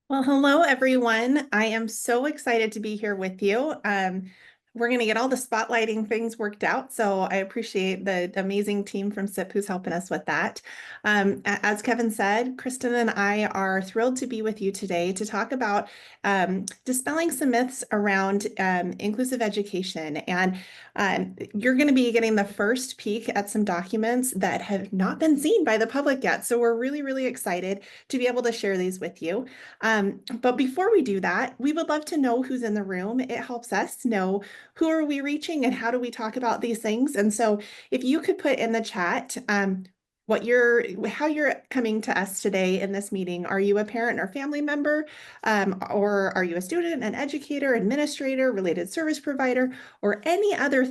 Well, hello, everyone. I am so excited to be here with you. We're going to get all the spotlighting things worked out. So I appreciate the amazing team from SIP who's helping us with that. As Kevin said, Kristen and I are thrilled to be with you today to talk about dispelling some myths around inclusive education. And you're going to be getting the first peek at some documents that have not been seen by the public yet. So we're really, really excited to be able to share these with you. But before we do that, we would love to know who's in the room. It helps us know who are we reaching and how do we talk about these things. And so if you could put in the chat how you're coming to us today in this meeting. Are you a parent or family member? Or are you a student, an educator, administrator, related service provider, or any other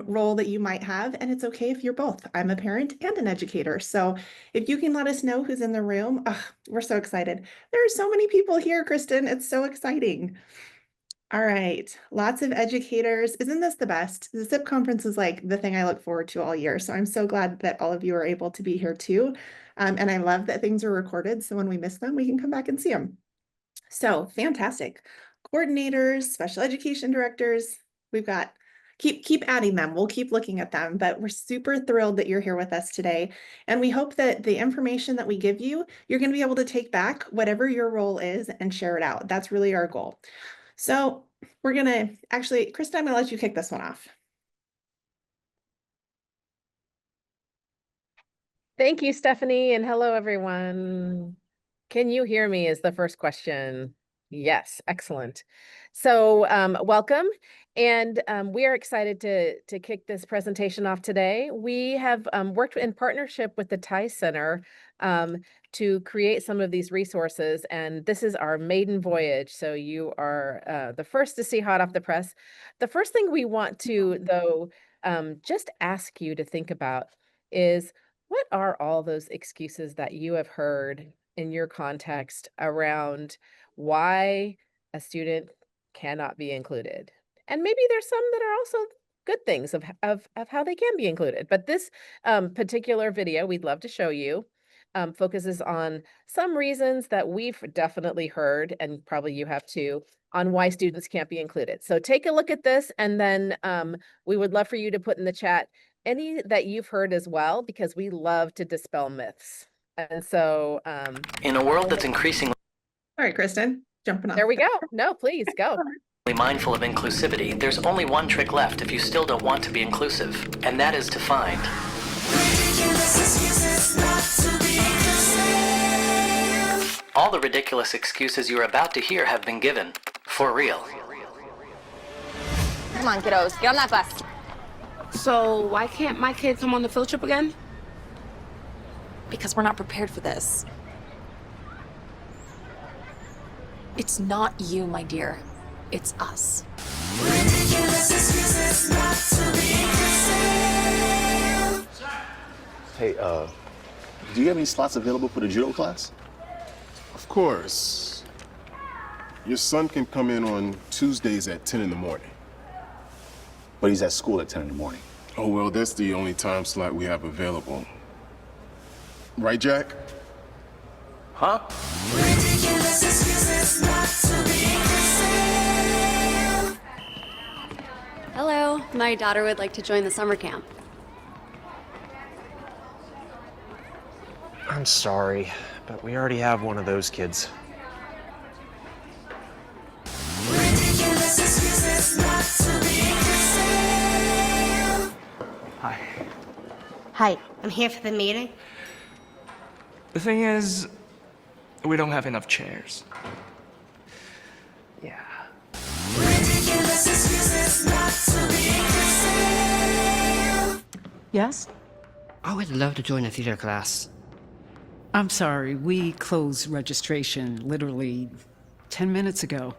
role that you might have? And it's okay if you're both. I'm a parent and an educator. So if you can let us know who's in the room, we're so excited. There are so many people here, Kristen. It's so exciting. All right, lots of educators. Isn't this the best? The SIP conference is like the thing I look forward to all year. So I'm so glad that all of you are able to be here too. And I love that things are recorded. So when we miss them, we can come back and see them. So fantastic. Coordinators, special education directors, we've got keep adding them. We'll keep looking at them, but we're super thrilled that you're here with us today. And we hope that the information that we give you, you're going to be able to take back whatever your role is and share it out. That's really our goal. So we're going to actually, Krista, I'm going to let you kick this one off. Thank you, Stephanie, and hello, everyone. Can you hear me is the first question. Yes, excellent. So welcome, and we are excited to kick this presentation off today. We have worked in partnership with the Tice Center to create some of these resources, and this is our maiden voyage, so you are the first to see hot off the press. The first thing we want to, though, just ask you to think about is, what are all those excuses that you have heard in your context around why a student cannot be included? And maybe there's some that are also good things of how they can be included. But this particular video we'd love to show you focuses on some reasons that we've definitely heard, and probably you have too, on why students can't be included. So take a look at this, and then we would love for you to put in the chat any that you've heard as well, because we love to dispel myths. And so in a world that's increasingly All right, Kristen, jumping off. there we go. No, please go. mindful of inclusivity, there's only one trick left if you still don't want to be inclusive, and that is to find all the ridiculous excuses you are about to hear have been given. For real. Come on, kiddos, get on that bus. So why can't my kid come on the field trip again? Because we're not prepared for this. It's not you, my dear. It's us. Hey, do you have any slots available for the judo class? Of course. Your son can come in on Tuesdays at 10 in the morning. But he's at school at 10 in the morning. Oh, well, that's the only time slot we have available. Right, Jack? Huh? Hello, my daughter would like to join the summer camp. I'm sorry, but we already have one of those kids. Hi. Hi, I'm here for the meeting. The thing is, we don't have enough chairs. Yeah. Yes? I would love to join a theater class. I'm sorry, we closed registration literally 10 minutes ago.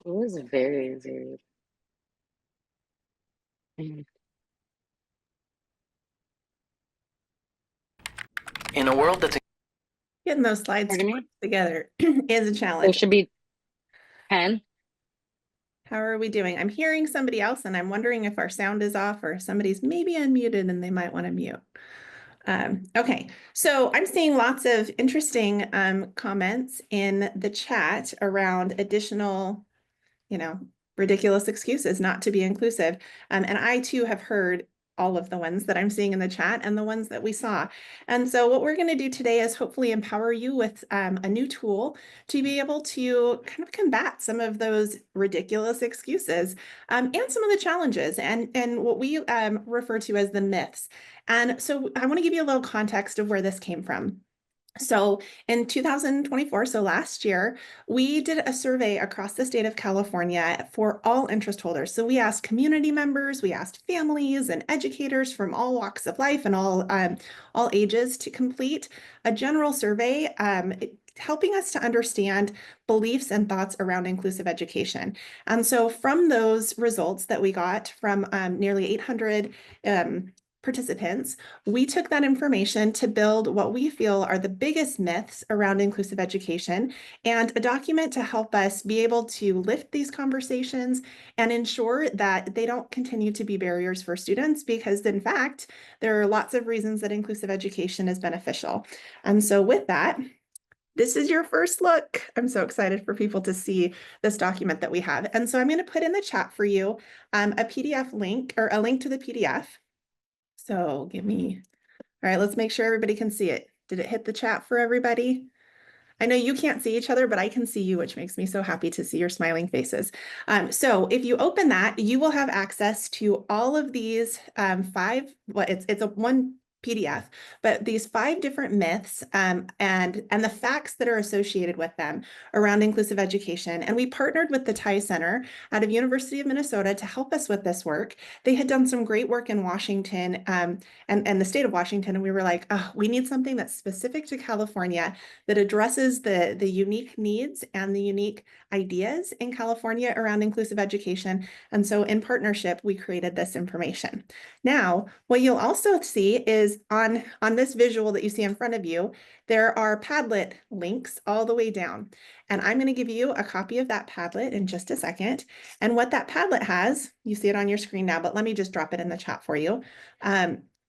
It was very, very. In a world that's Getting those slides to Pardon work me? together is a There challenge. should be 10. How are we doing? I'm hearing somebody else and I'm wondering if our sound is off or if somebody's maybe unmuted and they might want to mute. Okay, so I'm seeing lots of interesting comments in the chat around additional, ridiculous excuses not to be inclusive. And I too have heard all of the ones that I'm seeing in the chat and the ones that we saw. And so what we're going to do today is hopefully empower you with a new tool to be able to kind of combat some of those ridiculous excuses and some of the challenges and what we refer to as the myths. And so I want to give you a little context of where this came from. So in 2024, so last year, we did a survey across the state of California for all interest holders. So we asked community members, we asked families and educators from all walks of life and all ages to complete a general survey, helping us to understand beliefs and thoughts around inclusive education. And so from those results that we got from nearly 800 participants, we took that information to build what we feel are the biggest myths around inclusive education and a document to help us be able to lift these conversations and ensure that they don't continue to be barriers for students, because in fact, there are lots of reasons that inclusive education is beneficial. And so with that, this is your first look. I'm so excited for people to see this document that we have. And so I'm going to put in the chat for you a PDF link or a link to the PDF. So all right, let's make sure everybody can see it. Did it hit the chat for everybody? I know you can't see each other, but I can see you, which makes me so happy to see your smiling faces. So if you open that, you will have access to all of these it's a one PDF, but these 5 different myths and the facts that are associated with them around inclusive education. And we partnered with the Ty Center out of University of Minnesota to help us with this work. They had done some great work in Washington and the state of Washington, and we were like, oh, we need something that's specific to California that addresses the unique needs and the unique ideas in California around inclusive education. And so in partnership, we created this information. Now, what you'll also see is on this visual that you see in front of you, there are Padlet links all the way down. And I'm going to give you a copy of that Padlet in just a second. And what that Padlet has, you see it on your screen now, but let me just drop it in the chat for you.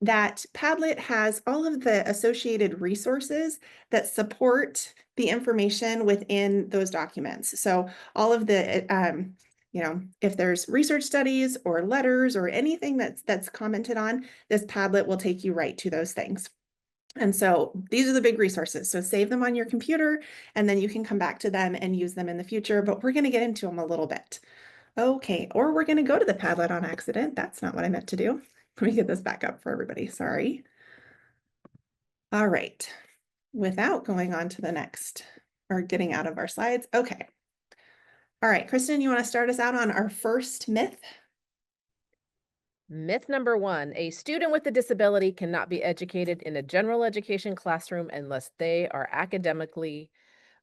That Padlet has all of the associated resources that support the information within those documents. So all of the if there's research studies or letters or anything that's commented on, this Padlet will take you right to those things. And so these are the big resources. So save them on your computer and then you can come back to them and use them in the future, but we're going to get into them a little bit. Okay, or we're going to go to the Padlet on accident. That's not what I meant to do. Let me get this back up for everybody. Sorry. All right. Without going on to the next or getting out of our slides. Okay. All right, Kristen, you want to start us out on our first myth? Myth number 1, a student with a disability cannot be educated in a general education classroom unless they are academically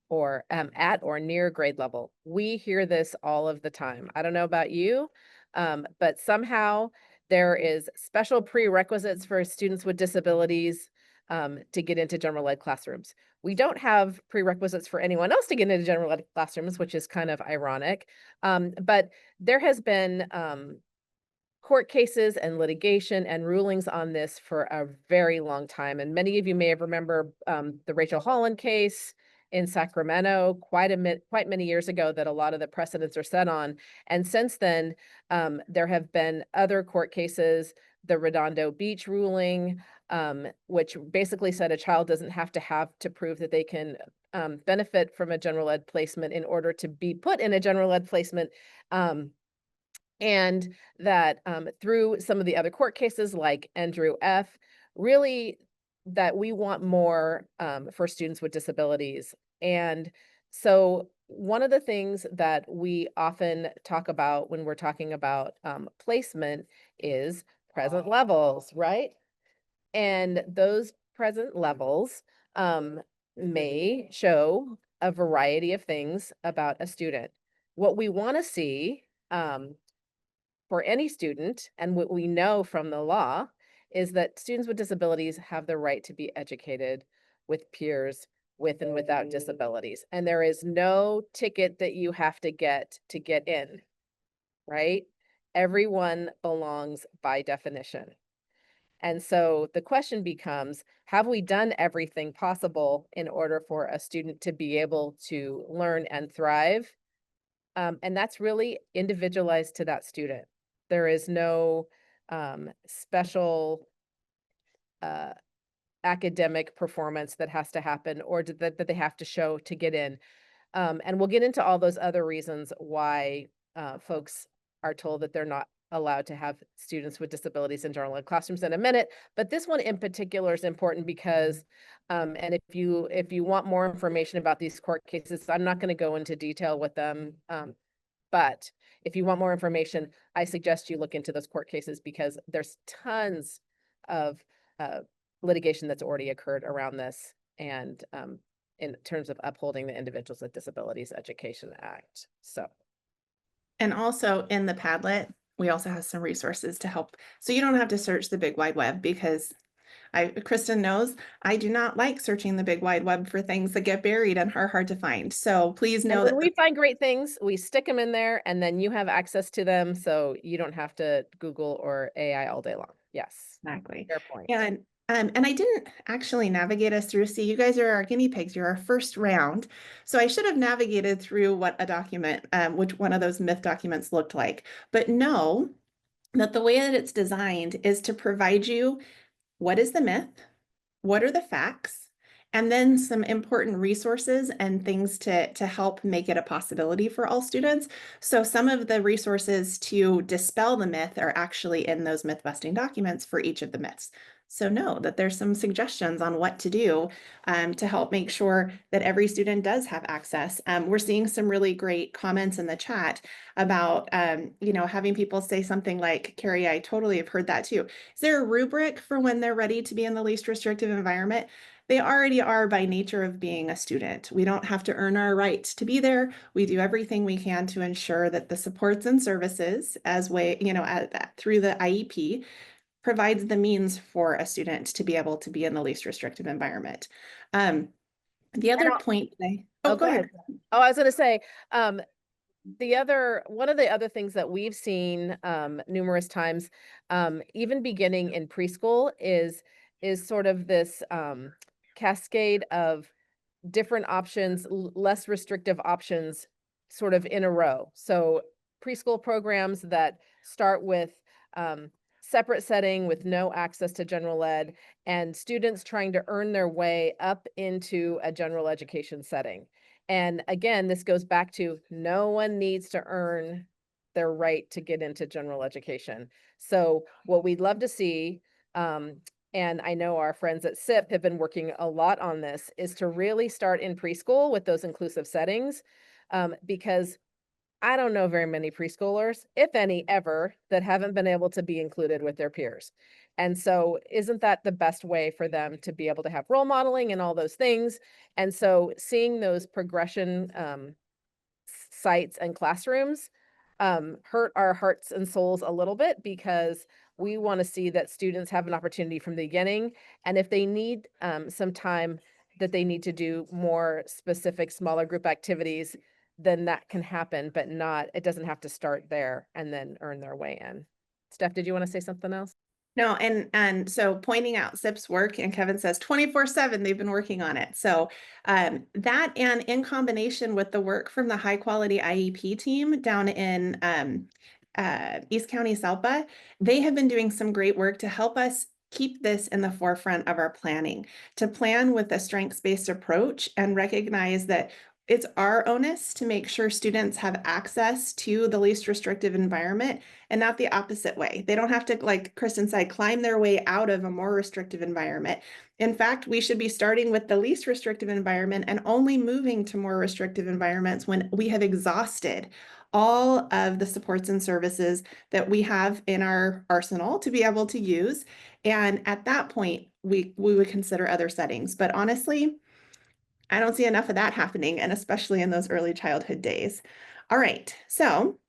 or at or near grade level. We hear this all of the time. I don't know about you, but somehow there is special prerequisites for students with disabilities to get into general ed classrooms. We don't have prerequisites for anyone else to get into general ed classrooms, which is kind of ironic. But there has been court cases and litigation and rulings on this for a very long time. And many of you may have remember the Rachel Holland case in Sacramento quite many years ago that a lot of the precedents are set on. And since then, there have been other court cases, the Redondo Beach ruling, which basically said a child doesn't have to prove that they can benefit from a general ed placement in order to be put in a general ed placement. And that through some of the other court cases like Andrew F., really that we want more for students with disabilities. And so one of the things that we often talk about when we're talking about placement is present levels, right? And those present levels may show a variety of things about a student. What we want to see for any student, and what we know from the law, is that students with disabilities have the right to be educated with peers with and without disabilities. And there is no ticket that you have to get in, right? Everyone belongs by definition. And so the question becomes, have we done everything possible in order for a student to be able to learn and thrive? And that's really individualized to that student. There is no special academic performance that has to happen or that they have to show to get in. And we'll get into all those other reasons why folks are told that they're not allowed to have students with disabilities in general ed classrooms in a minute. But this one in particular is important because, and if you want more information about these court cases, I'm not going to go into detail with them. But if you want more information, I suggest you look into those court cases because there's tons of litigation that's already occurred around this and in terms of upholding the Individuals with Disabilities Education Act. So, And also in the Padlet, we also have some resources to help. So you don't have to search the big wide web because Kristen knows I do not like searching the big wide web for things that get buried and are hard to find. So please and know when that we find great things, we stick them in there and then you have access to them. So you don't have to Google or AI all day long. Yes. exactly. Fair point. And I didn't actually navigate us through. See, you guys are our guinea pigs. You're our first round. So I should have navigated through what a document, which one of those myth documents looked like. But know that the way that it's designed is to provide you what is the myth, what are the facts, and then some important resources and things to help make it a possibility for all students. So some of the resources to dispel the myth are actually in those myth busting documents for each of the myths. So know that there's some suggestions on what to do to help make sure that every student does have access. We're seeing some really great comments in the chat about, having people say something like, Carrie, I totally have heard that too. Is there a rubric for when they're ready to be in the least restrictive environment? They already are by nature of being a student. We don't have to earn our right to be there. We do everything we can to ensure that the supports and services through the IEP provides the means for a student to be able to be in the least restrictive environment. The other point go ahead. Oh, I was going to say, one of the other things that we've seen numerous times, even beginning in preschool, is sort of this cascade of different options, less restrictive options, sort of in a row. So preschool programs that start with separate setting with no access to general ed, and students trying to earn their way up into a general education setting. And again, this goes back to no one needs to earn their right to get into general education. So what we'd love to see, and I know our friends at SIP have been working a lot on this, is to really start in preschool with those inclusive settings, because I don't know very many preschoolers, if any ever, that haven't been able to be included with their peers. And so isn't that the best way for them to be able to have role modeling and all those things? And so seeing those progression sites and classrooms hurt our hearts and souls a little bit, because we want to see that students have an opportunity from the beginning. And if they need some time that they need to do more specific smaller group activities, then that can happen, but it doesn't have to start there and then earn their way in. Steph, did you want to say something else? No, and so pointing out SIP's work, and Kevin says 24/7 they've been working on it. So that, and in combination with the work from the high quality IEP team down in East County SALPA, they have been doing some great work to help us keep this in the forefront of our planning, to plan with a strengths-based approach and recognize that it's our onus to make sure students have access to the least restrictive environment and not the opposite way. They don't have to, like Kristen said, climb their way out of a more restrictive environment. In fact, we should be starting with the least restrictive environment and only moving to more restrictive environments when we have exhausted all of the supports and services that we have in our arsenal to be able to use. And at that point, we would consider other settings. But honestly, I don't see enough of that happening, and especially in those early childhood days. All right, so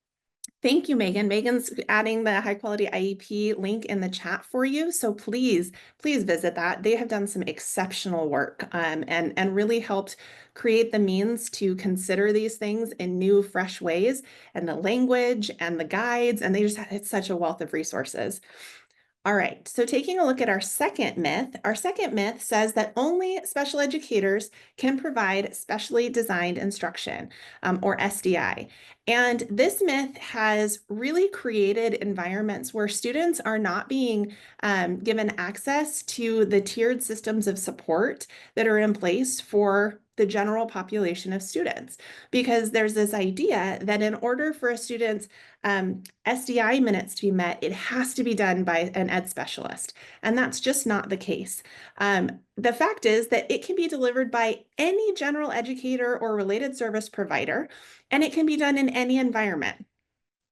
Thank you, Megan. Megan's adding the high quality IEP link in the chat for you. So please, please visit that. They have done some exceptional work and really helped create the means to consider these things in new, fresh ways, and the language and the guides. And it's such a wealth of resources. All right, so taking a look at our second myth says that only special educators can provide specially designed instruction, or SDI. And this myth has really created environments where students are not being given access to the tiered systems of support that are in place for the general population of students. Because there's this idea that in order for a student's SDI minutes to be met, it has to be done by an ed specialist. And that's just not the case. The fact is that it can be delivered by any general educator or related service provider, and it can be done in any environment.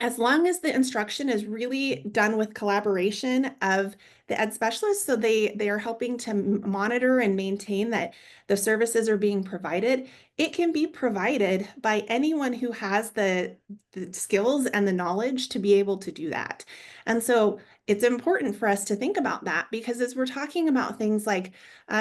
As long as the instruction is really done with collaboration of the ed specialists, so they are helping to monitor and maintain that the services are being provided, it can be provided by anyone who has the skills and the knowledge to be able to do that. And so it's important for us to think about that, because as we're talking about things like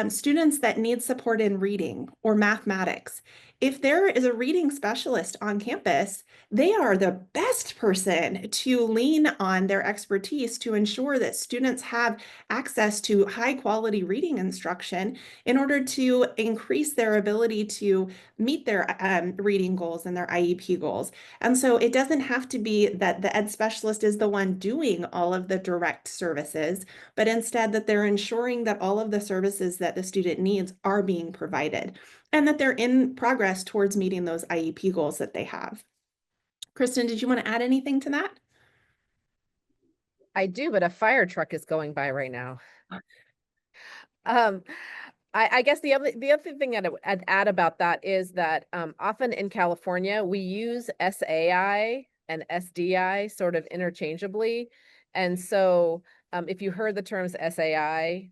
students that need support in reading or mathematics, if there is a reading specialist on campus, they are the best person to lean on their expertise to ensure that students have access to high quality reading instruction in order to increase their ability to meet their reading goals and their IEP goals. And so it doesn't have to be that the ed specialist is the one doing all of the direct services, but instead that they're ensuring that all of the services that the student needs are being provided, and that they're in progress towards meeting those IEP goals that they have. Kristen, did you want to add anything to that? I do, but a fire truck is going by right now. I guess the other thing I'd add about that is that often in California, we use SAI and SDI sort of interchangeably. And so if you heard the terms SAI,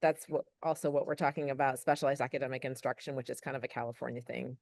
that's also what we're talking about, specialized academic instruction, which is kind of a California thing.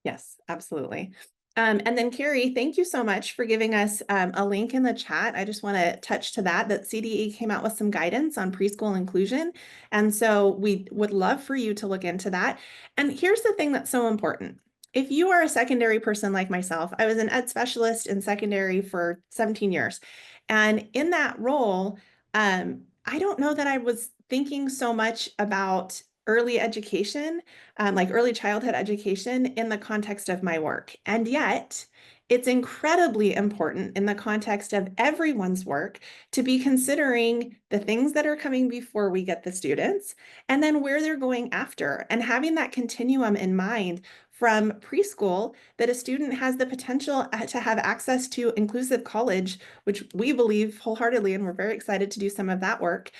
Yes, absolutely. And then Carrie, thank you so much for giving us a link in the chat. I just want to touch to that CDE came out with some guidance on preschool inclusion. And so we would love for you to look into that. And here's the thing that's so important. If you are a secondary person like myself, I was an ed specialist in secondary for 17 years. And in that role, I don't know that I was thinking so much about early education, like early childhood education, in the context of my work. And yet, it's incredibly important in the context of everyone's work to be considering the things that are coming before we get the students, and then where they're going after, and having that continuum in mind from preschool, that a student has the potential to have access to inclusive college, which we believe wholeheartedly, and we're very excited to do some of that work.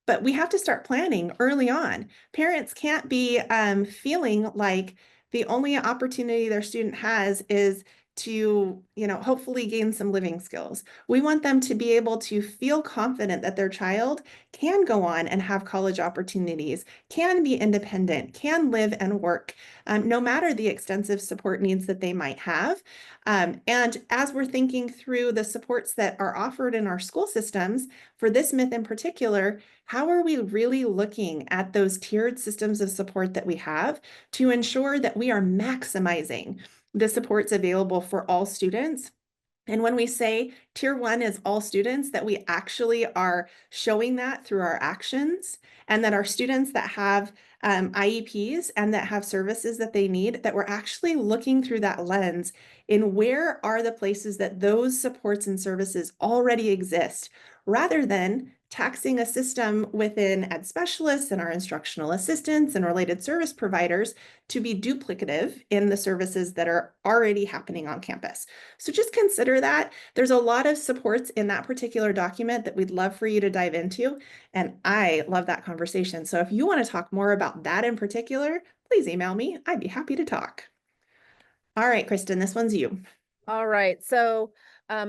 But we have to start planning early on. Parents can't be feeling like the only opportunity their student has is to, hopefully gain some living skills. We want them to be able to feel confident that their child can go on and have college opportunities, can be independent, can live and work, no matter the extensive support needs that they might have. And as we're thinking through the supports that are offered in our school systems, for this myth in particular, how are we really looking at those tiered systems of support that we have to ensure that we are maximizing the supports available for all students? And when we say tier 1 is all students, that we actually are showing that through our actions, and that our students that have IEPs and that have services that they need, that we're actually looking through that lens in where are the places that those supports and services already exist, rather than taxing a system within ed specialists and our instructional assistants and related service providers to be duplicative in the services that are already happening on campus. So just consider that. There's a lot of supports in that particular document that we'd love for you to dive into. And I love that conversation. So if you want to talk more about that in particular, please email me. I'd be happy to talk. All right, Kristen, this one's you. All right. So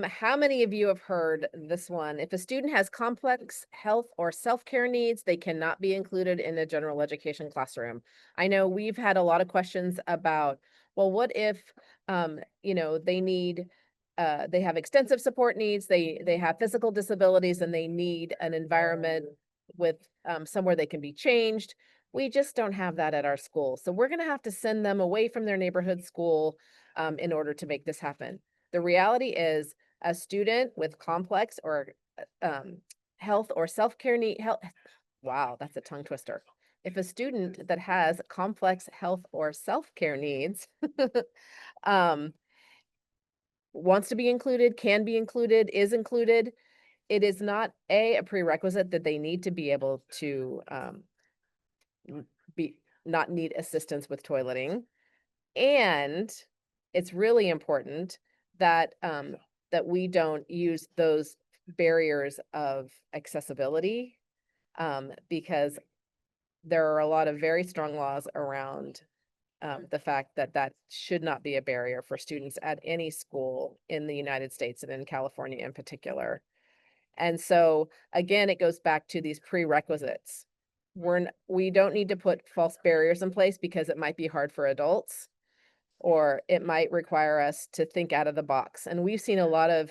how many of you have heard this one? If a student has complex health or self-care needs, they cannot be included in a general education classroom. I know we've had a lot of questions about, well, what if, they need they have extensive support needs, they have physical disabilities, and they need an environment with somewhere they can be changed. We just don't have that at our school. So we're going to have to send them away from their neighborhood school in order to make this happen. The reality is a student with complex or health or self-care need, wow, that's a tongue twister. If a student that has complex health or self-care needs wants to be included, can be included, is included, it is not a prerequisite that they need to be able to be not need assistance with toileting. And it's really important that that we don't use those barriers of accessibility because there are a lot of very strong laws around the fact that that should not be a barrier for students at any school in the United States and in California in particular. And so again, it goes back to these prerequisites. We don't need to put false barriers in place because it might be hard for adults, or it might require us to think out of the box. And we've seen a lot of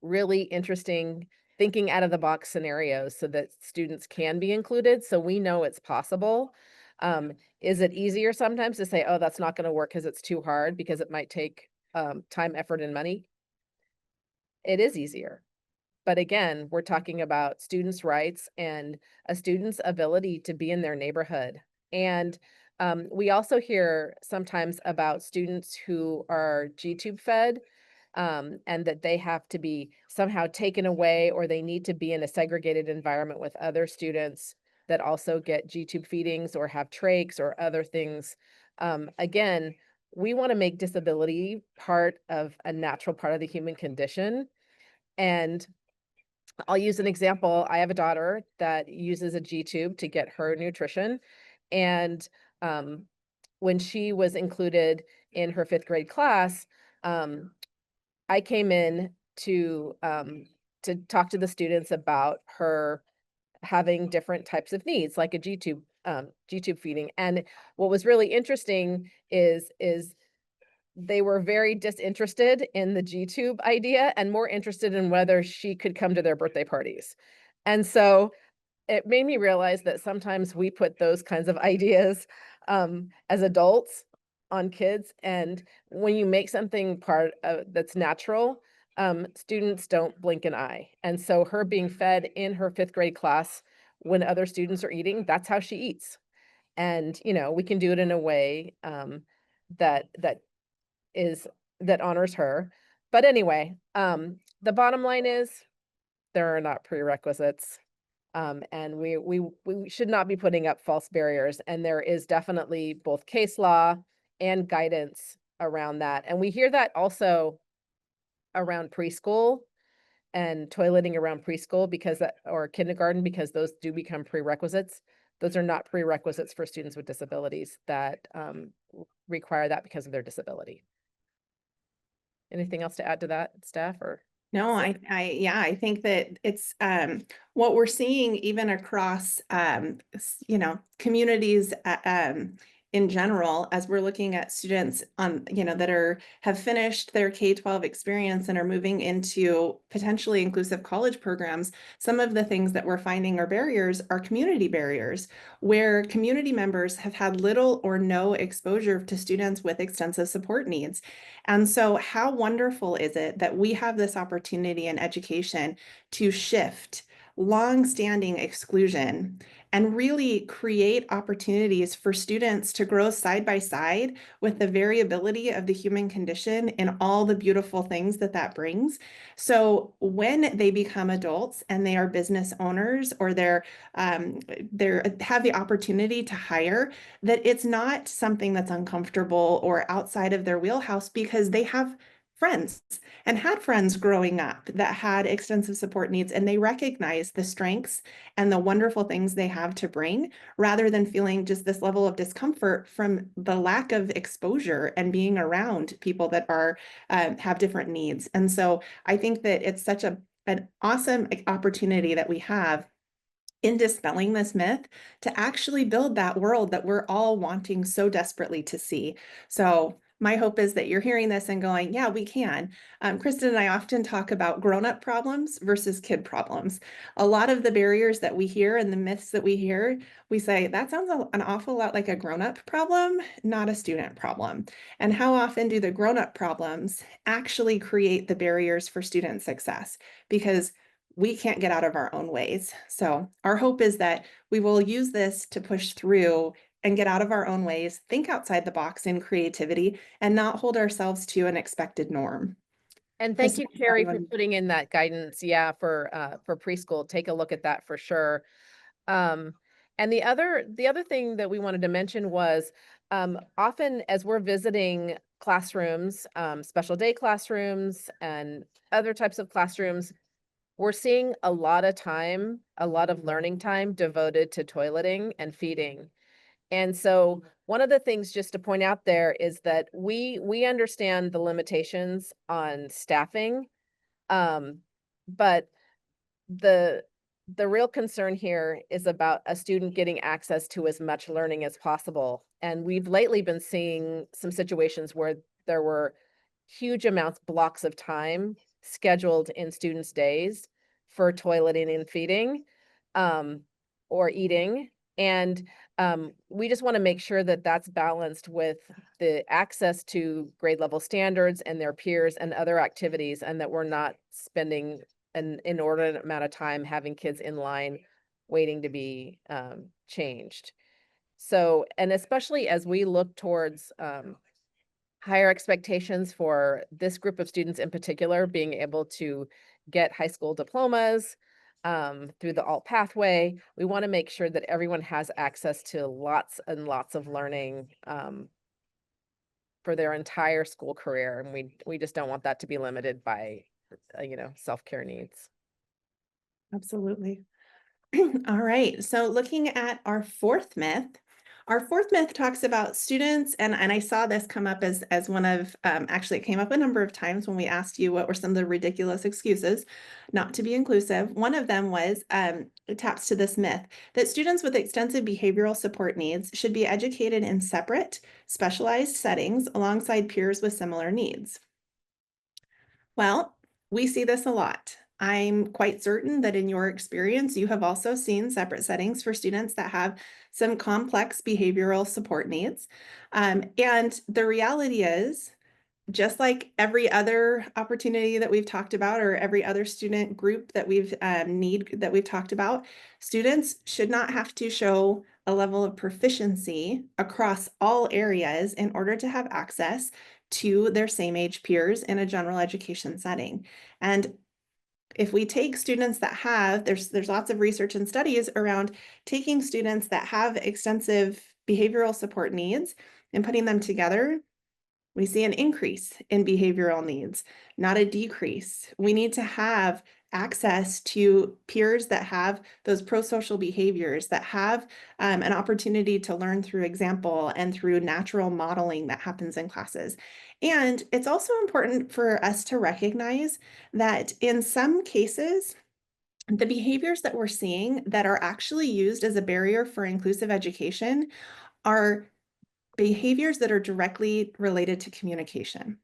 really interesting thinking out of the box scenarios so that students can be included. So we know it's possible. Is it easier sometimes to say, oh, that's not going to work because it's too hard because it might take time, effort, and money? It is easier. But again, we're talking about students' rights and a student's ability to be in their neighborhood. And we also hear sometimes about students who are G-tube fed and that they have to be somehow taken away, or they need to be in a segregated environment with other students that also get G-tube feedings or have trachs or other things. Again, we want to make disability part of a natural part of the human condition. And I'll use an example. I have a daughter that uses a G-tube to get her nutrition. And when she was included in her 5th grade class, I came in to talk to the students about her having different types of needs, like a G-tube feeding. And what was really interesting is they were very disinterested in the G-tube idea and more interested in whether she could come to their birthday parties. And so it made me realize that sometimes we put those kinds of ideas as adults on kids. And when you make something part of that's natural, students don't blink an eye. And so her being fed in her 5th grade class when other students are eating, that's how she eats. And, you know, we can do it in a way that honors her. But anyway, the bottom line is there are not prerequisites. And we should not be putting up false barriers. And there is definitely both case law and guidance around that. And we hear that also around preschool and toileting around preschool or kindergarten, because those do become prerequisites. Those are not prerequisites for students with disabilities that require that because of their disability. Anything else to add to that, staff? Or No, I think that it's what we're seeing even across communities in general, as we're looking at students that have finished their K-12 experience and are moving into potentially inclusive college programs. Some of the things that we're finding are barriers are community barriers, where community members have had little or no exposure to students with extensive support needs. And so how wonderful is it that we have this opportunity in education to shift long-standing exclusion and really create opportunities for students to grow side by side with the variability of the human condition and all the beautiful things that brings. So when they become adults and they are business owners, or they have the opportunity to hire, that it's not something that's uncomfortable or outside of their wheelhouse, because they have friends and had friends growing up that had extensive support needs, and they recognize the strengths and the wonderful things they have to bring, rather than feeling just this level of discomfort from the lack of exposure and being around people that are have different needs. And so I think that it's such an awesome opportunity that we have in dispelling this myth to actually build that world that we're all wanting so desperately to see. So my hope is that you're hearing this and going, yeah, we can. Kristen and I often talk about grown-up problems versus kid problems. A lot of the barriers that we hear and the myths that we hear, we say, that sounds an awful lot like a grown-up problem, not a student problem. And how often do the grown-up problems actually create the barriers for student success? Because we can't get out of our own ways. So our hope is that we will use this to push through and get out of our own ways, think outside the box in creativity, and not hold ourselves to an expected norm. And thank Kristen, you, Carrie, for putting in that guidance. Yeah, for preschool. Take a look at that for sure. And the other thing that we wanted to mention was often as we're visiting classrooms, special day classrooms and other types of classrooms, we're seeing a lot of learning time devoted to toileting and feeding. And so one of the things just to point out there is that we understand the limitations on staffing, but the the real concern here is about a student getting access to as much learning as possible. And we've lately been seeing some situations where there were huge amounts, blocks of time scheduled in students' days for toileting and feeding, um, or eating. And we just want to make sure that that's balanced with the access to grade level standards and their peers and other activities, and that we're not spending an inordinate amount of time having kids in line waiting to be changed. So, and especially as we look towards higher expectations for this group of students in particular, being able to get high school diplomas through the alt pathway, we want to make sure that everyone has access to lots and lots of learning for their entire school career. And we just don't want that to be limited by self-care needs. Absolutely. All right. So looking at our fourth myth talks about students, and I saw this come up as one of, actually it came up a number of times when we asked you what were some of the ridiculous excuses not to be inclusive. One of them was, it taps to this myth that students with extensive behavioral support needs should be educated in separate, specialized settings alongside peers with similar needs. Well, we see this a lot. I'm quite certain that in your experience, you have also seen separate settings for students that have some complex behavioral support needs. And the reality is, just like every other opportunity that we've talked about, or every other student group that we've talked about, students should not have to show a level of proficiency across all areas in order to have access to their same age peers in a general education setting. And if we take students that have, there's lots of research and studies around taking students that have extensive behavioral support needs and putting them together, we see an increase in behavioral needs, not a decrease. We need to have access to peers that have those pro-social behaviors, that have an opportunity to learn through example and through natural modeling that happens in classes. And it's also important for us to recognize that in some cases, the behaviors that we're seeing that are actually used as a barrier for inclusive education are behaviors that are directly related to communication.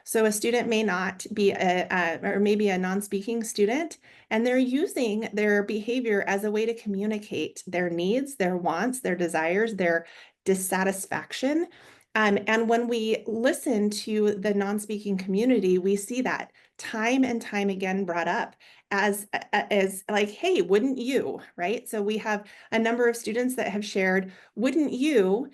So a student may not be or maybe a non-speaking student, and they're using their behavior as a way to communicate their needs, their wants, their desires, their dissatisfaction. And when we listen to the non-speaking community, we see that time and time again brought up as like, hey, wouldn't you, right? So we have a number of students that have shared, wouldn't you?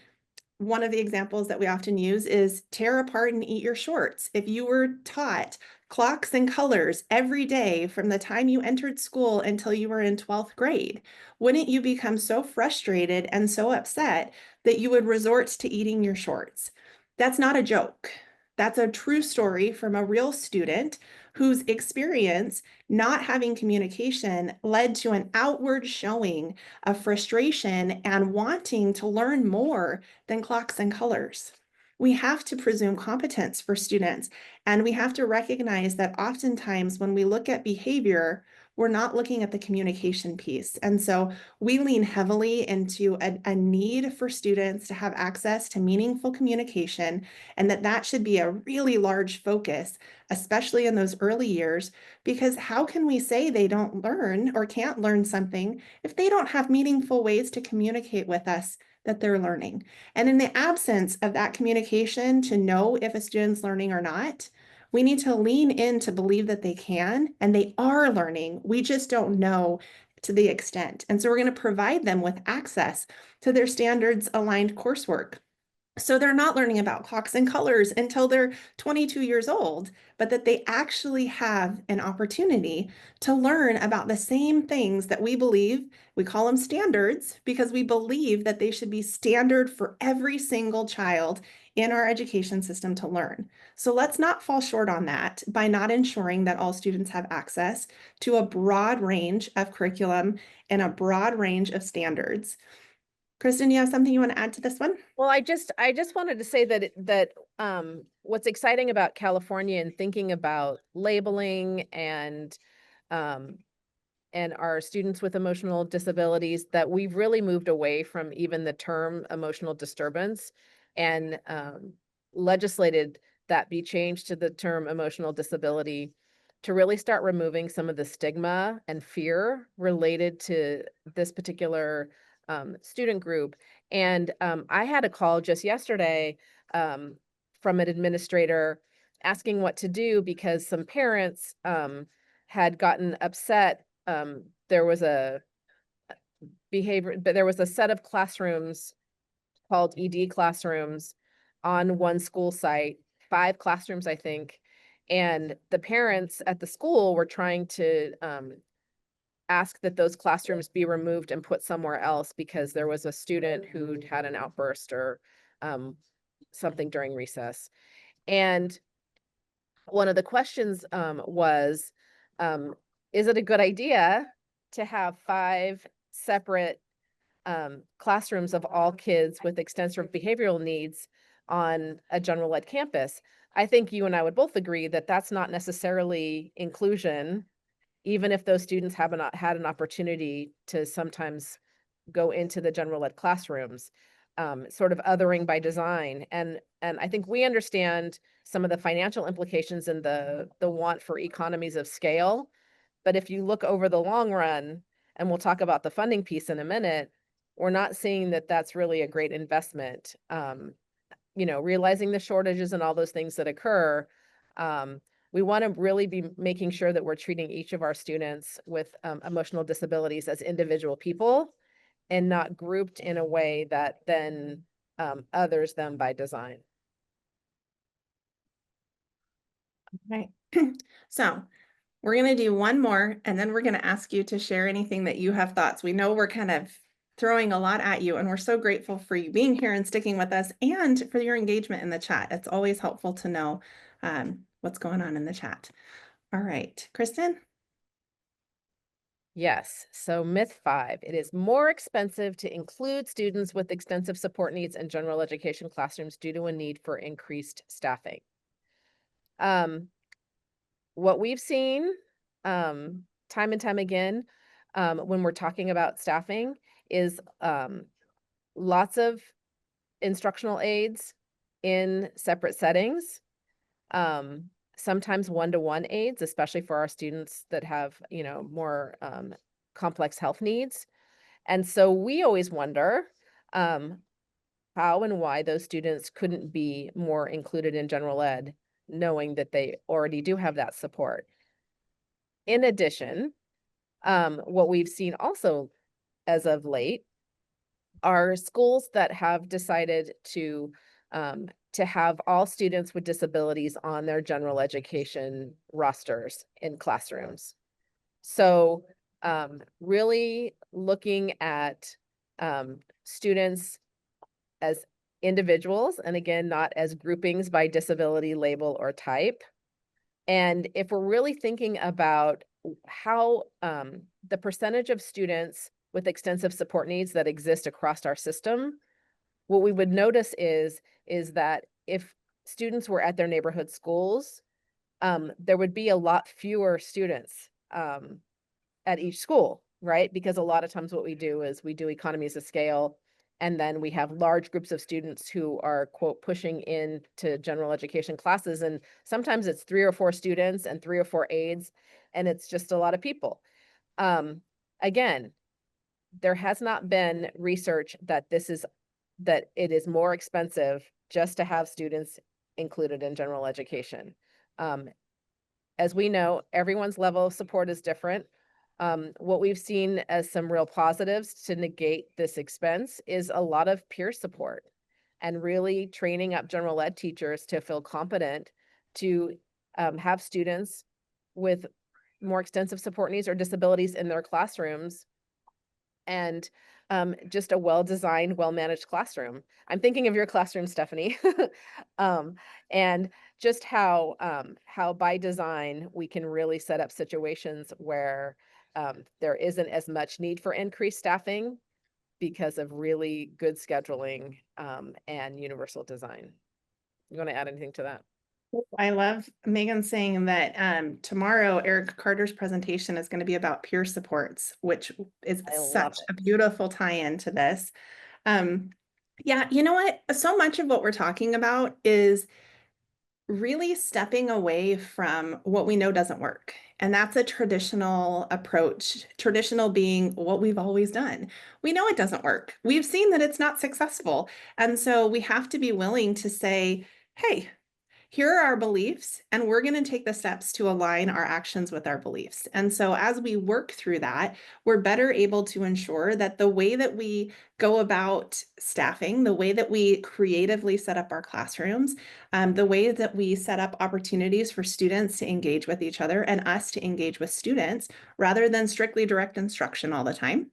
One of the examples that we often use is tear apart and eat your shorts. If you were taught clocks and colors every day from the time you entered school until you were in 12th grade, wouldn't you become so frustrated and so upset that you would resort to eating your shorts? That's not a joke. That's a true story from a real student whose experience not having communication led to an outward showing of frustration and wanting to learn more than clocks and colors. We have to presume competence for students, and we have to recognize that oftentimes when we look at behavior, we're not looking at the communication piece. And so we lean heavily into a need for students to have access to meaningful communication, and that should be a really large focus, especially in those early years, because how can we say they don't learn or can't learn something if they don't have meaningful ways to communicate with us that they're learning? And in the absence of that communication to know if a student's learning or not, we need to lean in to believe that they can and they are learning. We just don't know to the extent. And so we're going to provide them with access to their standards aligned coursework. So they're not learning about clocks and colors until they're 22 years old, but that they actually have an opportunity to learn about the same things that we believe, we call them standards, because we believe that they should be standard for every single child in our education system to learn. So let's not fall short on that by not ensuring that all students have access to a broad range of curriculum and a broad range of standards. Kristen, you have something you want to add to this one? Well, I just wanted to say that what's exciting about California and thinking about labeling um, and our students with emotional disabilities, that we've really moved away from even the term emotional disturbance and legislated that be changed to the term emotional disability to really start removing some of the stigma and fear related to this particular student group. And I had a call just yesterday from an administrator asking what to do because some parents had gotten upset. There was a but there was a set of classrooms called ED classrooms on one school site, 5 classrooms, I think. And the parents at the school were trying to ask that those classrooms be removed and put somewhere else because there was a student who'd had an outburst or something during recess. And one of the questions was, is it a good idea to have 5 separate classrooms of all kids with extensive behavioral needs on a general ed campus? I think you and I would both agree that that's not necessarily inclusion, even if those students have not had an opportunity to sometimes go into the general ed classrooms, sort of othering by design. And I think we understand some of the financial implications and the want for economies of scale. But if you look over the long run, and we'll talk about the funding piece in a minute, we're not seeing that that's really a great investment. Realizing the shortages and all those things that occur, we want to really be making sure that we're treating each of our students with emotional disabilities as individual people and not grouped in a way that then others them by design. Right. So we're going to do one more, and then we're going to ask you to share anything that you have thoughts. We know we're kind of throwing a lot at you, and we're so grateful for you being here and sticking with us and for your engagement in the chat. It's always helpful to know what's going on in the chat. All right, Kristen? Yes. So myth 5, it is more expensive to include students with extensive support needs in general education classrooms due to a need for increased staffing. What we've seen time and time again when we're talking about staffing is lots of instructional aides in separate settings, sometimes one-to-one aides, especially for our students that have, more complex health needs. And so we always wonder how and why those students couldn't be more included in general ed, knowing that they already do have that support. In addition, what we've seen also as of late are schools that have decided to have all students with disabilities on their general education rosters in classrooms. So really looking at students as individuals, and again, not as groupings by disability label or type. And if we're really thinking about how the percentage of students with extensive support needs that exist across our system, what we would notice is that if students were at their neighborhood schools, there would be a lot fewer students at each school, right? Because a lot of times what we do is we do economies of scale, and then we have large groups of students who are, quote, pushing into general education classes. And sometimes it's 3 or 4 students and 3 or 4 aides, and it's just a lot of people. Again, there has not been research that it is more expensive just to have students included in general education. As we know, everyone's level of support is different. What we've seen as some real positives to negate this expense is a lot of peer support and really training up general ed teachers to feel competent to have students with more extensive support needs or disabilities in their classrooms, and just a well-designed, well-managed classroom. I'm thinking of your classroom, Stephanie. And just how by design we can really set up situations where there isn't as much need for increased staffing because of really good scheduling and universal design. You want to add anything to that? I love Megan saying that tomorrow Eric Carter's presentation is going to be about peer supports, which is I love such it. a beautiful tie-in to this. Yeah, you know what? So much of what we're talking about is really stepping away from what we know doesn't work. And that's a traditional approach, traditional being what we've always done. We know it doesn't work. We've seen that it's not successful. And so we have to be willing to say, hey, here are our beliefs, and we're going to take the steps to align our actions with our beliefs. And so as we work through that, we're better able to ensure that the way that we go about staffing, the way that we creatively set up our classrooms, the way that we set up opportunities for students to engage with each other and us to engage with students, rather than strictly direct instruction all the time.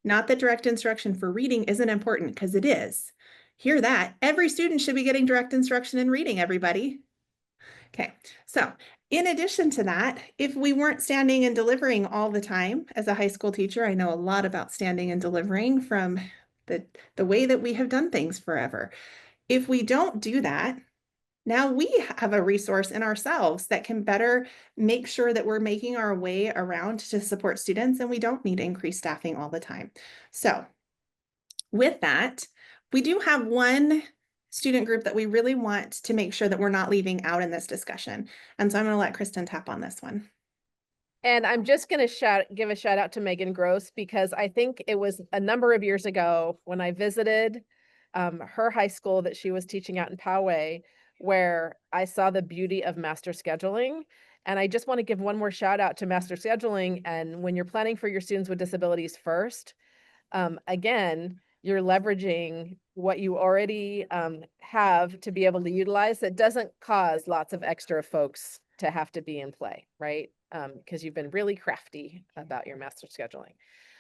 Not that direct instruction for reading isn't important, because it is. Hear that. Every student should be getting direct instruction in reading, everybody. Okay, so in addition to that, if we weren't standing and delivering all the time as a high school teacher, I know a lot about standing and delivering from the way that we have done things forever. If we don't do that, now we have a resource in ourselves that can better make sure that we're making our way around to support students, and we don't need increased staffing all the time. So with that, we do have one student group that we really want to make sure that we're not leaving out in this discussion. And so I'm going to let Kristen tap on this one. And I'm just going to give a shout out to Megan Gross, because I think it was a number of years ago when I visited her high school that she was teaching out in Poway, where I saw the beauty of master scheduling. And I just want to give one more shout out to master scheduling. And when you're planning for your students with disabilities first, again, you're leveraging what you already have to be able to utilize that doesn't cause lots of extra folks to have to be in play, right? Because you've been really crafty about your master scheduling.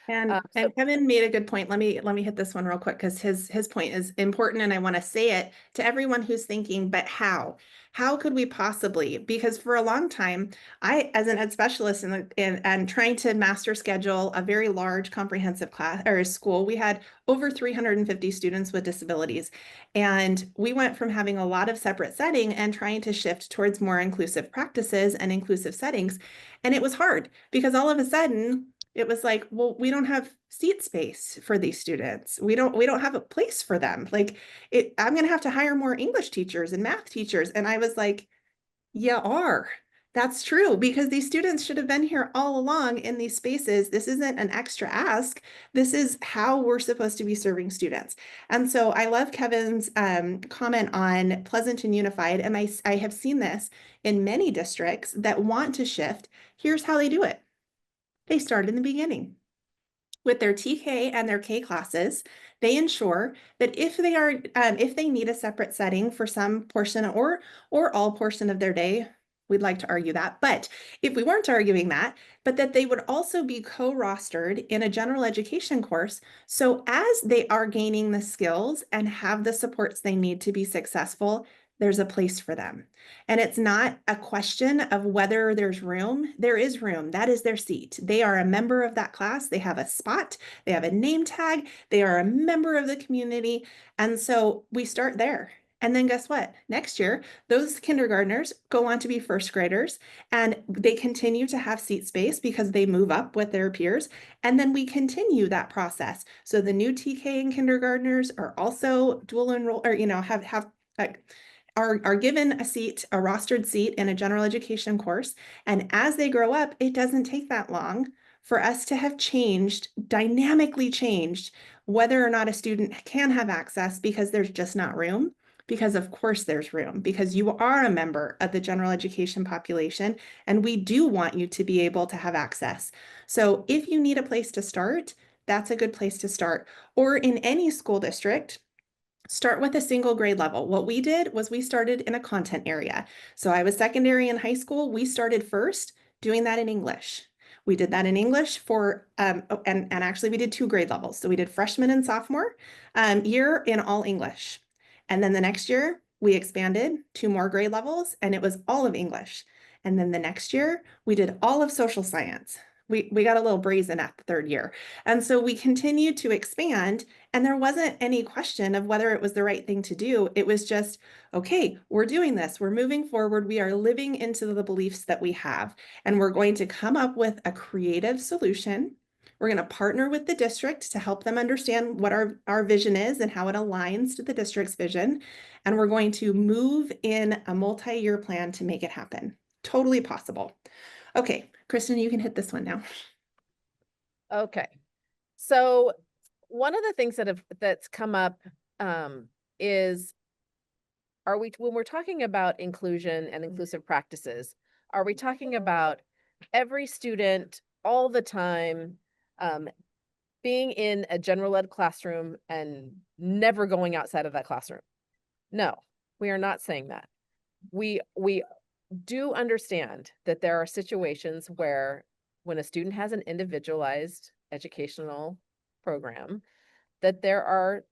And Kevin made a good point. Let me hit this one real quick, because his point is important, and I want to say it to everyone who's thinking, but how? How could we possibly? Because for a long time, I, as an ed specialist and trying to master schedule a very large comprehensive class or school, we had over 350 students with disabilities. And we went from having a lot of separate setting and trying to shift towards more inclusive practices and inclusive settings. And it was hard, because all of a sudden, it was like, well, we don't have seat space for these students. We don't have a place for them. Like I'm going to have to hire more English teachers and math teachers. And I was like, that's true, because these students should have been here all along in these spaces. This isn't an extra ask. This is how we're supposed to be serving students. And so I love Kevin's comment on pleasant and unified. And I have seen this in many districts that want to shift. Here's how they do it. They start in the beginning. With their TK and their K classes, they ensure that if they need a separate setting for some portion or all portion of their day, we'd like to argue that, but if we weren't arguing that, but that they would also be co-rostered in a general education course. So as they are gaining the skills and have the supports they need to be successful, there's a place for them. And it's not a question of whether there's room. There is room. That is their seat. They are a member of that class. They have a spot. They have a name tag. They are a member of the community. And so we start there. And then guess what? Next year, those kindergartners go on to be first graders and they continue to have seat space because they move up with their peers. And then we continue that process. So the new TK and kindergartners are also dual enroll or, are given a seat, a rostered seat in a general education course. And as they grow up, it doesn't take that long for us to have changed, dynamically changed, whether or not a student can have access because there's just not room. Because of course there's room, because you are a member of the general education population, and we do want you to be able to have access. So if you need a place to start, that's a good place to start. Or in any school district, start with a single grade level. What we did was we started in a content area. So I was secondary in high school. We started first doing that in English. We did that in English for, and actually we did 2 grade levels. So we did freshman and sophomore year in all English. And then the next year we expanded 2 more grade levels and it was all of English. And then the next year we did all of social science. We got a little brazen at the 3rd year. And so we continued to expand, and there wasn't any question of whether it was the right thing to do. It was just, okay, we're doing this. We're moving forward. We are living into the beliefs that we have, and we're going to come up with a creative solution. We're going to partner with the district to help them understand what our vision is and how it aligns to the district's vision. And we're going to move in a multi-year plan to make it happen. Totally possible. Okay, Kristen, you can hit this one now. Okay. So one of the things that's come up is, when we're talking about inclusion and inclusive practices, are we talking about every student all the time being in a general ed classroom and never going outside of that classroom? No, we are not saying that. We do understand that there are situations where when a student has an individualized educational program, that there are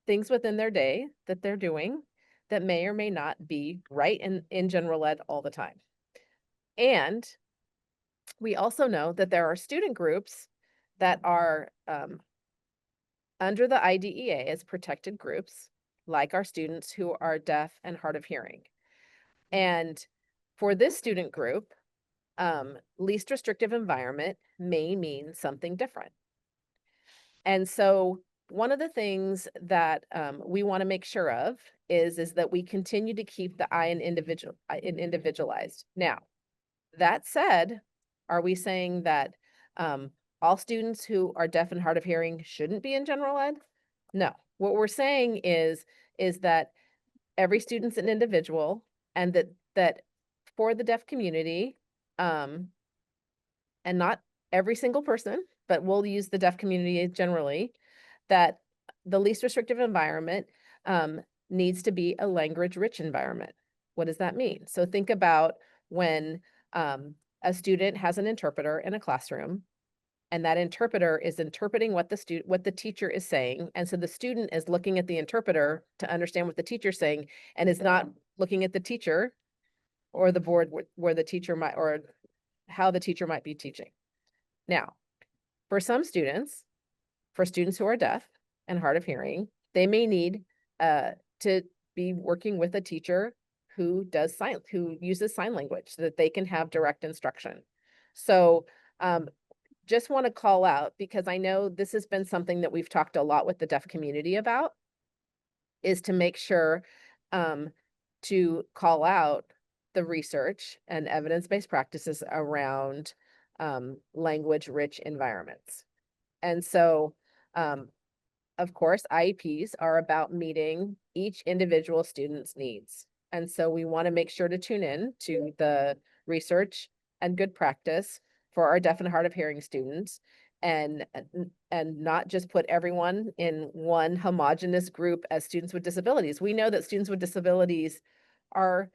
things within their day that they're doing that may or may not be right in general ed all the time. And we also know that there are student groups that are under the IDEA as protected groups, like our students who are deaf and hard of hearing. And for this student group, least restrictive environment may mean something different. And so one of the things that we want to make sure of is that we continue to keep the eye in individualized. Now, that said, are we saying that all students who are deaf and hard of hearing shouldn't be in general ed? No. What we're saying is that every student's an individual, and that for the deaf community, and not every single person, but we'll use the deaf community generally, that the least restrictive environment needs to be a language-rich environment. What does that mean? So think about when a student has an interpreter in a classroom, and that interpreter is interpreting what the teacher is saying, and so the student is looking at the interpreter to understand what the teacher's saying, and is not looking at the teacher or the board where the teacher might, or how the teacher might be teaching. Now, for students who are deaf and hard of hearing, they may need to be working with a teacher who uses sign language so that they can have direct instruction. So just want to call out, because I know this has been something that we've talked a lot with the deaf community about, is to make sure to call out the research and evidence-based practices around language-rich environments. And so, of course, IEPs are about meeting each individual student's needs. And so we want to make sure to tune in to the research and good practice for our deaf and hard of hearing students, and not just put everyone in one homogeneous group as students with disabilities. We know that students with disabilities are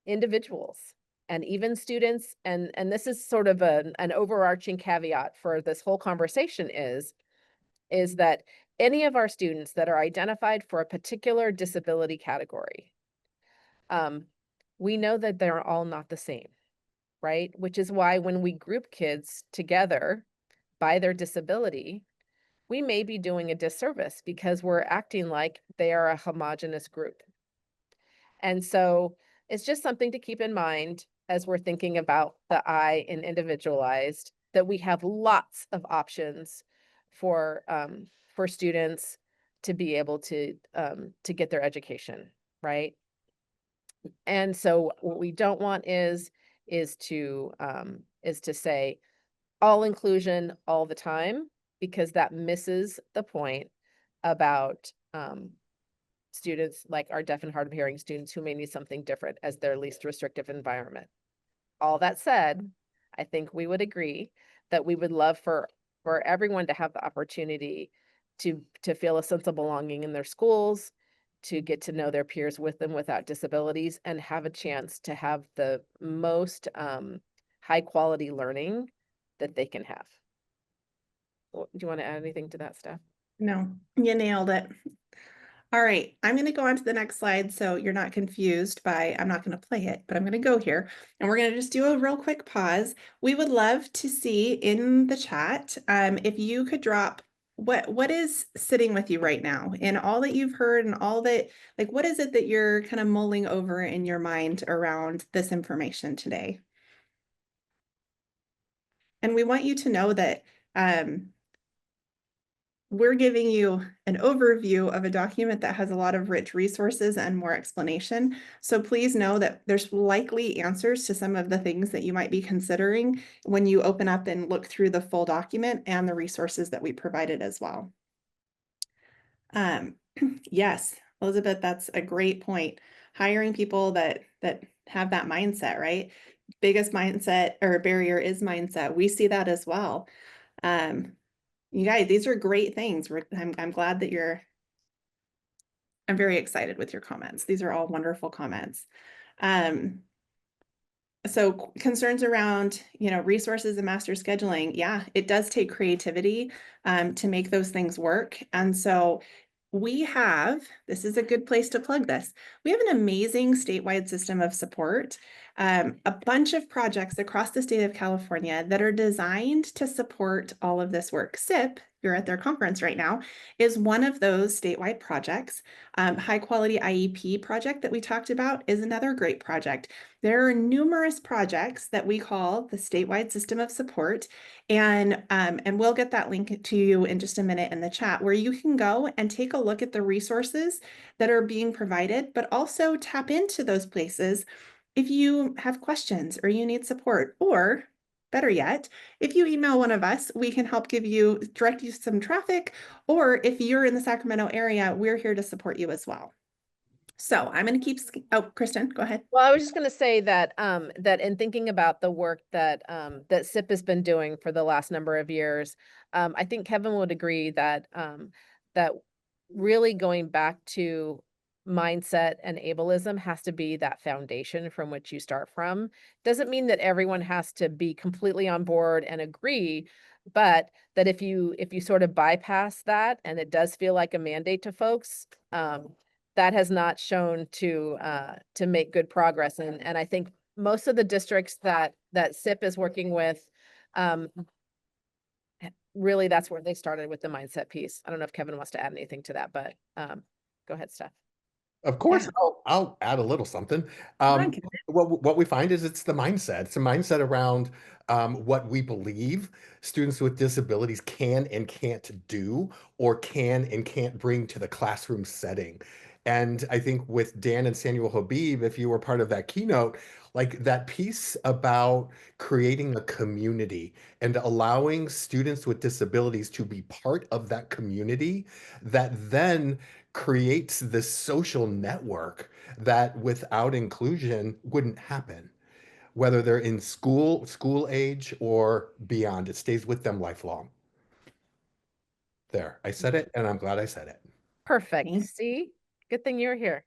individuals, and even students, and this is sort of an overarching caveat for this whole conversation is that any of our students that are identified for a particular disability category, we know that they're all not the same, right? Which is why when we group kids together by their disability, we may be doing a disservice because we're acting like they are a homogenous group. And so it's just something to keep in mind as we're thinking about the I in individualized, that we have lots of options for students to be able to get their education, right? And so what we don't want is to say all inclusion all the time, because that misses the point about students like our deaf and hard of hearing students who may need something different as their least restrictive environment. All that said, I think we would agree that we would love for everyone to have the opportunity to feel a sense of belonging in their schools, to get to know their peers with and without disabilities, and have a chance to have the most high quality learning that they can have. Do you want to add anything to that, Steph? No, you nailed it. All right, I'm going to go on to the next slide so you're not confused by, I'm not going to play it, but I'm going to go here and we're going to just do a real quick pause. We would love to see in the chat if you could drop what is sitting with you right now and all that you've heard and all that, like, what is it that you're kind of mulling over in your mind around this information today? And we want you to know that we're giving you an overview of a document that has a lot of rich resources and more explanation. So please know that there's likely answers to some of the things that you might be considering when you open up and look through the full document and the resources that we provided as well. Yes, Elizabeth, that's a great point. Hiring people that have that mindset, right? Biggest mindset or barrier is mindset. We see that as well. You guys, these are great things. I'm glad that I'm very excited with your comments. These are all wonderful comments. So concerns around, resources and master scheduling. Yeah, it does take creativity to make those things work. And so this is a good place to plug this. We have an amazing statewide system of support, a bunch of projects across the state of California that are designed to support all of this work. SIP, you're at their conference right now, is one of those statewide projects. High quality IEP project that we talked about is another great project. There are numerous projects that we call the statewide system of support, and we'll get that link to you in just a minute in the chat, where you can go and take a look at the resources that are being provided, but also tap into those places if you have questions or you need support, or better yet, if you email one of us, we can help direct you some traffic, or if you're in the Sacramento area, we're here to support you as well. So I'm going to keep, Kristen, go ahead. Well, I was just going to say that that in thinking about the work that that SIP has been doing for the last number of years, I think Kevin would agree that that really going back to mindset and ableism has to be that foundation from which you start from. Doesn't mean that everyone has to be completely on board and agree, but that if you sort of bypass that and it does feel like a mandate to folks, that has not shown to make good progress. And I think most of the districts that SIP is working with, really that's where they started with the mindset piece. I don't know if Kevin wants to add anything to that, but go ahead, Steph. Of course, Yeah. I'll add a little something. on, What we find is it's the mindset. It's a mindset around what we believe students with disabilities can and can't do, or can and can't bring to the classroom setting. And I think with Dan and Samuel Habib, if you were part of that keynote, like that piece about creating a community and allowing students with disabilities to be part of that community, that then creates this social network that without inclusion wouldn't happen, whether they're in school age or beyond. It stays with them lifelong. There, I said it, and I'm glad I said it. Perfect. Thanks. See, good thing you're here.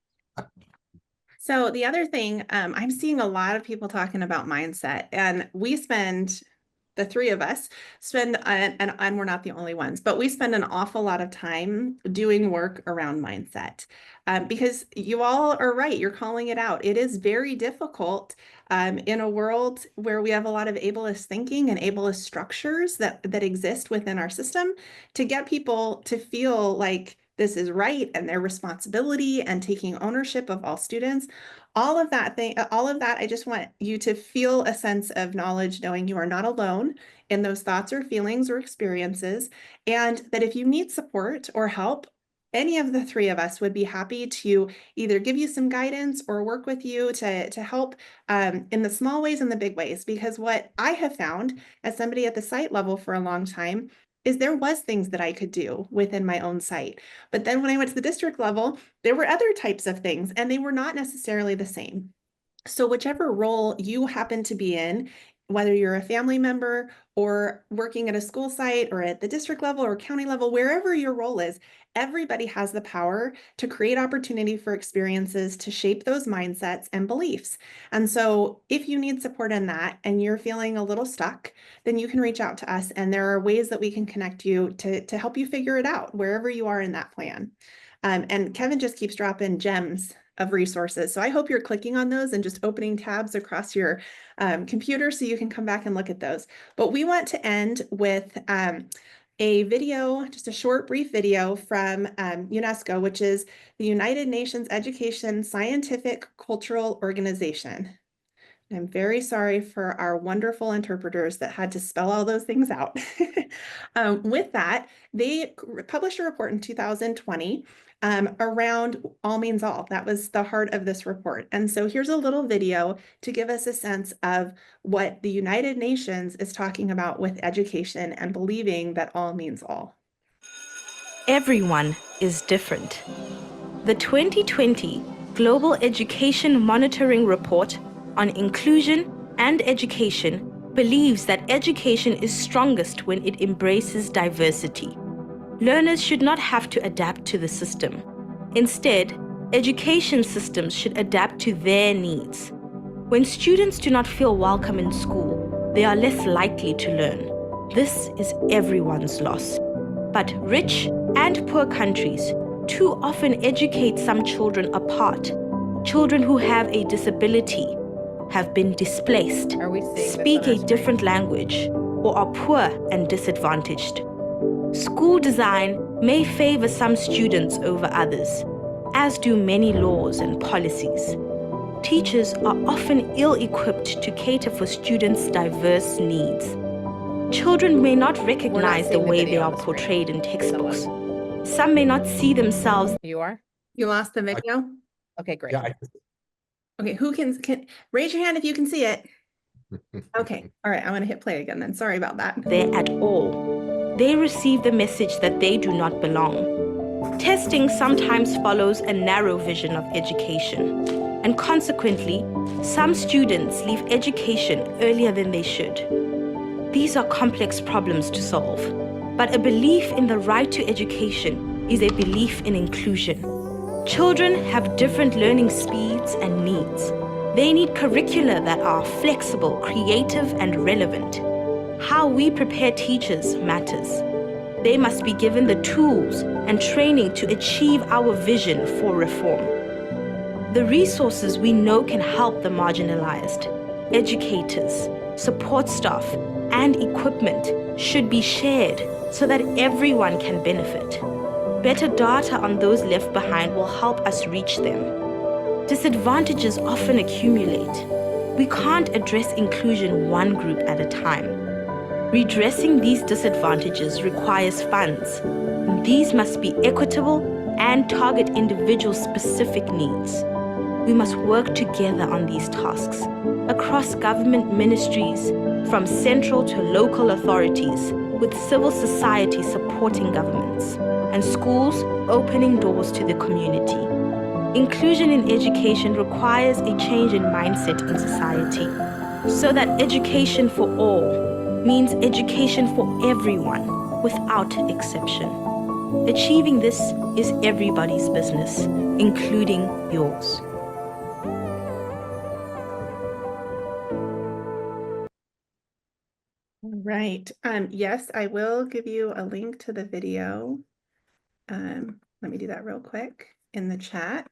So the other thing, I'm seeing a lot of people talking about mindset, and we spend the three of us spend, and we're not the only ones, but we spend an awful lot of time doing work around mindset. Because you all are right, you're calling it out. It is very difficult in a world where we have a lot of ableist thinking and ableist structures that exist within our system to get people to feel like this is right and their responsibility and taking ownership of all students. All of that, I just want you to feel a sense of knowledge, knowing you are not alone in those thoughts or feelings or experiences, and that if you need support or help, any of the three of us would be happy to either give you some guidance or work with you to help in the small ways and the big ways. Because what I have found as somebody at the site level for a long time is there was things that I could do within my own site. But then when I went to the district level, there were other types of things and they were not necessarily the same. So whichever role you happen to be in, whether you're a family member or working at a school site or at the district level or county level, wherever your role is, everybody has the power to create opportunity for experiences to shape those mindsets and beliefs. And so if you need support in that and you're feeling a little stuck, then you can reach out to us, and there are ways that we can connect you to help you figure it out wherever you are in that plan. And Kevin just keeps dropping gems of resources. So I hope you're clicking on those and just opening tabs across your computer so you can come back and look at those. But we want to end with a video, just a short, brief video from UNESCO, which is the United Nations Education Scientific Cultural Organization. I'm very sorry for our wonderful interpreters that had to spell all those things out. With that, they published a report in 2020 around all means all. That was the heart of this report. And so here's a little video to give us a sense of what the United Nations is talking about with education and believing that all means all. Everyone is different. The 2020 Global Education Monitoring Report on Inclusion and Education believes that education is strongest when it embraces diversity. Learners should not have to adapt to the system. Instead, education systems should adapt to their needs. When students do not feel welcome in school, they are less likely to learn. This is everyone's loss. But rich and poor countries too often educate some children apart. Children who have a disability, have been displaced, speak a different language, or are poor and disadvantaged. School design may favor some students over others, as do many laws and policies. Teachers are often ill-equipped to cater for students' diverse needs. Children may not recognize the way they are portrayed in textbooks. Some may not see themselves. You are? You lost the video? Okay, great. Yeah, Okay, who can raise your hand if you can see it? Okay, all right, I'm gonna hit play again then. Sorry about that. There at all. They receive the message that they do not belong. Testing sometimes follows a narrow vision of education, and consequently, some students leave education earlier than they should. These are complex problems to solve, but a belief in the right to education is a belief in inclusion. Children have different learning speeds and needs. They need curricula that are flexible, creative, and relevant. How we prepare teachers matters. They must be given the tools and training to achieve our vision for reform. The resources we know can help the marginalized, educators, support staff, and equipment should be shared so that everyone can benefit. Better data on those left behind will help us reach them. Disadvantages often accumulate. We can't address inclusion one group at a time. Redressing these disadvantages requires funds. These must be equitable and target individual-specific needs. We must work together on these tasks across government ministries, from central to local authorities, with civil society supporting governments, and schools opening doors to the community. Inclusion in education requires a change in mindset in society, so that education for all means education for everyone, without exception. Achieving this is everybody's business, including yours. All right. Yes, I will give you a link to the video. Let me do that real quick in the chat.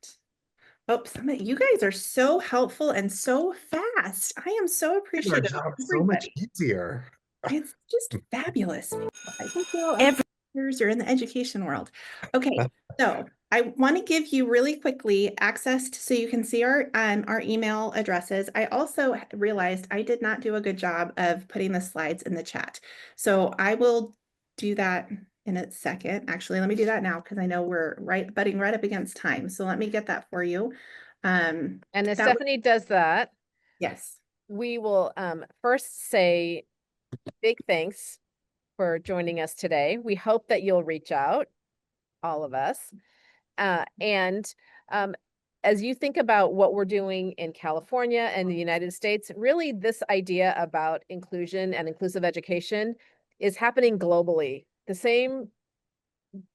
Oh, you guys are so helpful and so fast. I am so Our appreciative of job so much everybody. easier. It's just fabulous. I think we're all Every educators or in the education world. Okay, so I want to give you really quickly access so you can see our email addresses. I also realized I did not do a good job of putting the slides in the chat. So I will do that in a second. Actually, let me do that now because I know we're butting right up against time. So let me get that for you. And as that Stephanie does that, yes. we will first say big thanks for joining us today. We hope that you'll reach out, all of us. And as you think about what we're doing in California and the United States, really this idea about inclusion and inclusive education is happening globally. The same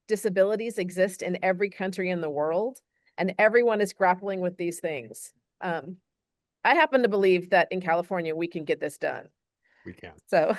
disabilities exist in every country in the world, and everyone is grappling with these things. I happen to believe that in California, we can get this done. We can. So